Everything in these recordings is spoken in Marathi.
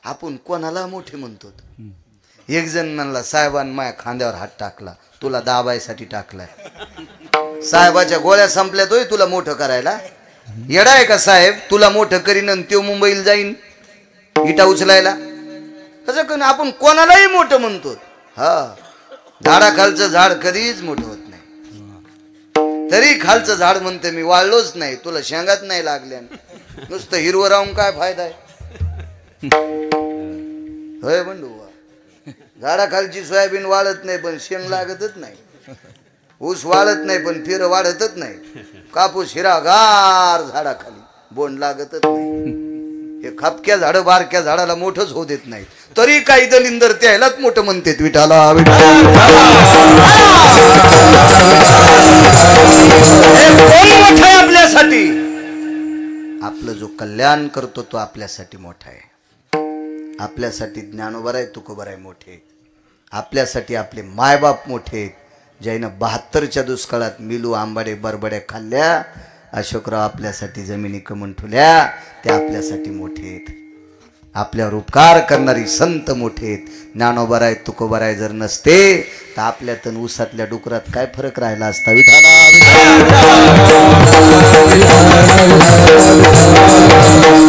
आपण कोणाला मोठे म्हणतो. एक जण म्हणला साहेबांनी माझ्या खांद्यावर हात टाकला, तुला दाबायसाठी टाकलाय. साहेबाच्या गोळ्या संपल्या तोय तुला मोठं करायला. येडा आहे का साहेब? तुला मोठं करीन आणि तो मुंबईला जाईन इटा उचलायला. कसं करून आपण कोणालाही मोठं म्हणतो. हा, झाडाखालचं झाड कधीच मोठं होत नाही. तरी खालचं झाड म्हणते मी वाळलोच नाही, तुला शेंगात नाही लागल्या, नुसतं हिरवं राहून काय फायदा आहे. होय बंडू, झाडाखालची सोयाबीन वाढत नाही पण शेंग लागतच नाही. ऊस वाढत नाही पण फिर वाढतच नाही. कापूस हिरागार झाडाखाली बोंड लागतच नाही. हे खापक्या झाड बारक्या झाडाला मोठंच होऊ देत नाही. तरी काही दलिंदर त्यालाच मोठं म्हणते. विठाला मोठं आहे आपल्यासाठी. आपलं जो कल्याण करतो तो आपल्यासाठी मोठा आहे. आपल्यासाठी ज्ञानोबा आहे, तुकोबा आहे मोठे. आपल्यासाठी आपले मायबाप मोठे, ज्यानं 72च्या दुष्काळात मिलू आंबाडे बरबड्या खाल्ल्या. अशोकराव आपल्यासाठी जमिनी कमून ठेवल्या, ते आपल्यासाठी मोठे आहेत. आपल्यावर उपकार करणारी संत मोठे आहेत. ज्ञानोबा आहे, तुकोबा आहे जर नसते तर आपल्यातून ऊसातल्या डुकरात काय फरक राहिला असता.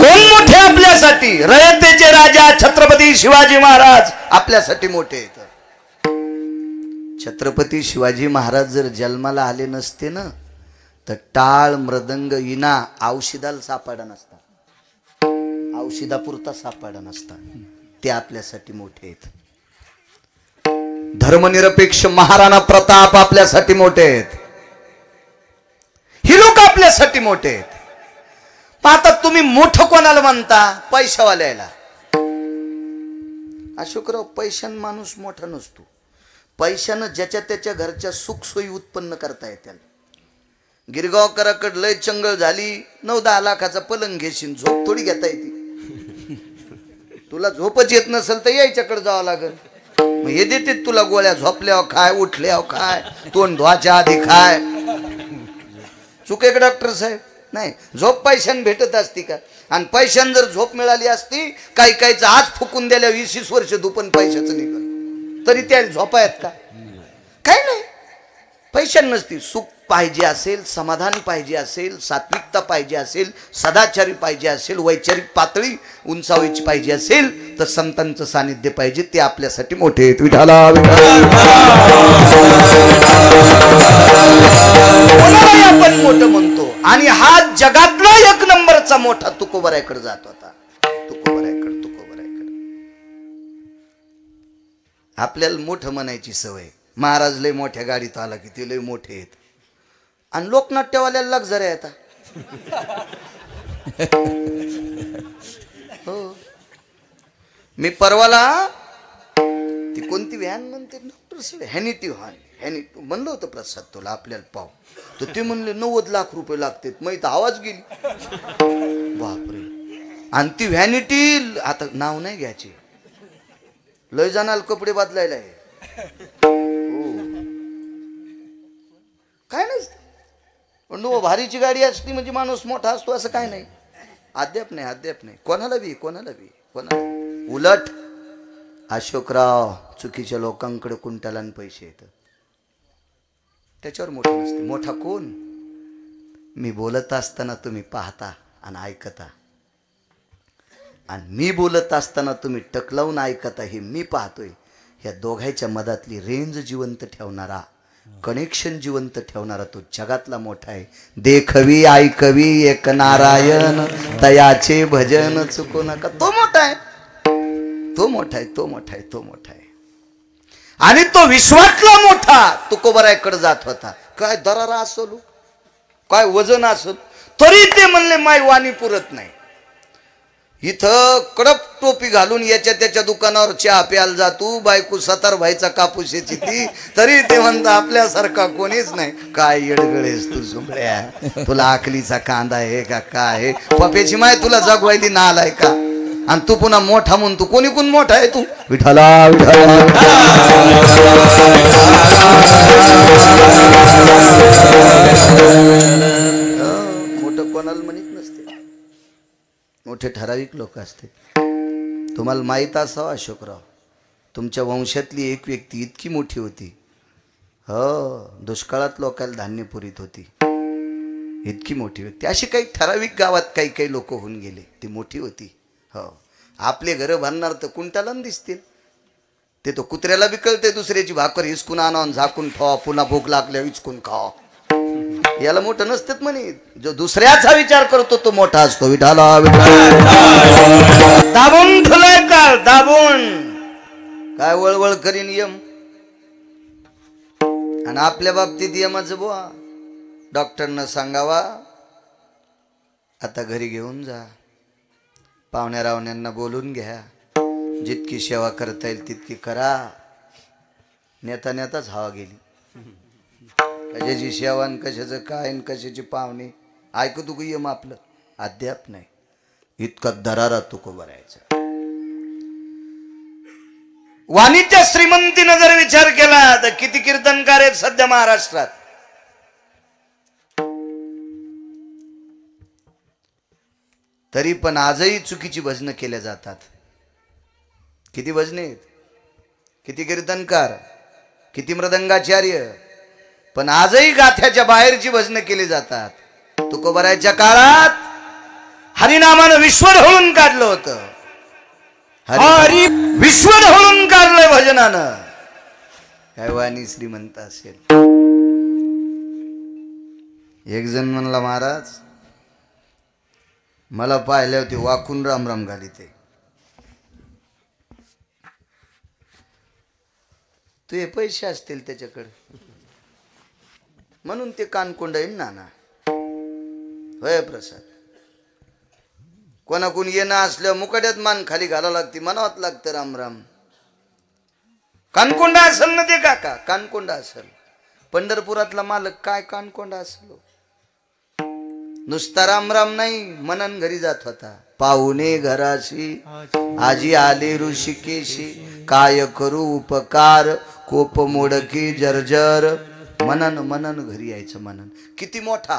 कोण मोठे आपल्यासाठी? रयतेचे राजा छत्रपती शिवाजी महाराज आपल्यासाठी मोठे आहेत. छत्रपती शिवाजी महाराज जर जन्माला आले नसते ना तर टाळ मृदंग इना औषधाला सापडा नसता, औषधापुरता सापडा नसता. ते आपल्यासाठी मोठे आहेत. धर्मनिरपेक्ष महाराणा प्रताप आपल्यासाठी मोठे आहेत. ही लोक आपल्यासाठी मोठे आहेत. आता तुम्ही मोठं कोणाला म्हणता? पैशावाल्याला. अशोकराव, पैशान माणूस मोठा नसतो. पैशानं ज्याच्या त्याच्या घरच्या सुखसोयी उत्पन्न करता येतात. गिरगावकराकडे लय चंगळ झाली, 9-10 लाखाचा पलंग घेशील, झोप थोडी घेता येते. तुला झोपच येत नसेल तर यायच्याकडे जावं लागेल. मग हे देते तुला गोळ्या, झोपल्यावर खाय, उठल्यावर खाय, तोंड धुवाच्या आधी खाय. चुके का डॉक्टर साहेब? नाही, झोप पैशाने भेटत असती का? आणि पैशाने जर झोप मिळाली असती, काही काहीच आज फुकून द्यायला 20 वर्ष दुपन पैशाचं निघाल तरी त्या झोपा आहेत का? काही नाही. पैशाने नसती. सुख पाहिजे असेल, समाधान पाहिजे असेल, सात्विकता पाहिजे असेल, सदाचारी पाहिजे असेल, वैचारिक पातळी उंचावायची पाहिजे असेल तर संतांचं सानिध्य पाहिजे. ते आपल्यासाठी मोठे आहेत. विठाला आपण मोठं म्हणतो. आणि हा जगातला 1 नंबरचा मोठा तुकोबरायकडे जात होता. तुकोबरायकडे आपल्याला मोठं म्हणायची सवय. महाराज लय मोठ्या गाडीत आला की ते लय मोठे आहेत. आणि लोकनाट्यवाल्याला लक्झरी आहे आता. हो, मी परवाला ती कोणती व्हॅन म्हणते डॉक्टर हॅनिटी व्हॅन, हॅनिटी म्हणलं होतं प्रसाद तुला आपल्याला पाव, तर ते म्हणले 90 लाख रुपये लागतात. मग इथं आवाज गेली. बापरे. आणि ती व्हॅनिटी आता नाव नाही घ्यायची, लय जणाला कपडे बदलायला आहे. काय नसतं पण भारीची गाडी असती म्हणजे माणूस मोठा असतो असं काय नाही. अद्याप नाही. कोणाला बी. उलट अशोकराव चुकीच्या लोकांकडे कुंटाला पैसे येतात, त्याच्यावर मोठा नसते. मोठा कोण? मी बोलत असताना तुम्ही पाहता आणि ऐकता, आणि मी बोलत असताना तुम्ही टकलावून ऐकता, हे मी पाहतोय. ह्या दोघांच्या मधातली रेंज जिवंत ठेवणारा, कनेक्शन जिवंत ठेवणारा तो जगातला मोठा आहे. देखवी ऐकवी एक नारायण, तयाचे भजन चुकू नका. तो मोठा आहे. आणि तो विश्वातला मोठा तुकोबरायकडे जात होता. काय दरारा असलो, काय वजन असो, तरी ते म्हणले माय वाणी पुरत नाही. इथं कडक टोपी घालून याच्या त्याच्या दुकानावर चहा प्यायला जातो, बायको 7 भाईचा कापूस याची ती, तरी ते म्हणता आपल्यासारखा कोणीच नाही. काय येडगळेस तू सुंबड्या, तुला आकलीचा कांदा आहे का काय? पप्याची माय तुला जगवायली नाल आहे का? आणि तू पुन्हा मोठा म्हणतो. कोणी कोण मोठा आहे तू? विठाला मोठं कोणाला म्हणत नसते. मोठे ठराविक लोक असते. तुम्हाला माहीत असावं अशोकराव, तुमच्या वंशातली एक व्यक्ती इतकी मोठी होती, हो, दुष्काळात लोकांना धान्य पुरीत होती, इतकी मोठी व्यक्ती. अशी काही ठराविक गावात काही काही लोक होऊन गेले, ती मोठी होती. हो, आपले घरं बांधणार तर कुंटाला दिसतील, ते तो कुत्र्याला बी कळते दुसऱ्याची भाकर हिसकून आणून झाकून ठेवा, पुन्हा भूक लागल्या हिचकून खावा. याला मोठं नसतेच म्हणे, जो दुसऱ्याचा विचार करतो तो मोठा असतो. विठाला दाबून ठुलय काळ, दाबून काय वळवळ करीन यम. आणि आपल्या बाबतीत यमाचं बुवा डॉक्टरनं सांगावा आता घरी घेऊन जा, पाहुण्या रावण्यांना बोलून घ्या, जितकी सेवा करता येईल तितकी करा. नेता नेताच हवा गेली. कशाची सेवा न कशाचं काय न कशाची पाहुणे ऐकू तू यम आपलं अद्याप नाही. इतका दरारा तुको भरायचा. वाणीच्या श्रीमंतीनं जर विचार केला तर किती कीर्तनकार आहेत सध्या महाराष्ट्रात. तरी पण आजही चुकीची भजनं केल्या जातात. किती भजने आहेत, किती कीर्तनकार, किती मृदंगाचार्य, पण आजही गाथ्याच्या बाहेरची भजनं केली जातात. तुकोबराच्या काळात हरिनामानं विश्व ढवळून काढलं होतं. हरी विश्व ढवळून काढलंय भजनानं. काय वाणी श्रीमंत असेल. एक जण म्हणला, महाराज मला पाहिले होते वाकून राम राम घाली, ते पैसे असतील त्याच्याकडे म्हणून ते कानकोंड येईल नाना. होय प्रसाद, कोणाकून येणं असलं मुकाट्यात मान खाली घालावं लागते, म्हणावत लागतं राम राम. कानकोंडा असेल ना ते काका, कानकोंडा असेल. पंढरपुरातला मालक काय कानकोंडा असेल. नुसता राम राम नाही, मनन घरी जात होता. पाहुणे घराशी आजी आले ऋषिकेशी, काय करू उपकार कोप मोडकी जर्जर. मनन मनन घरी यायचं. मनन किती मोठा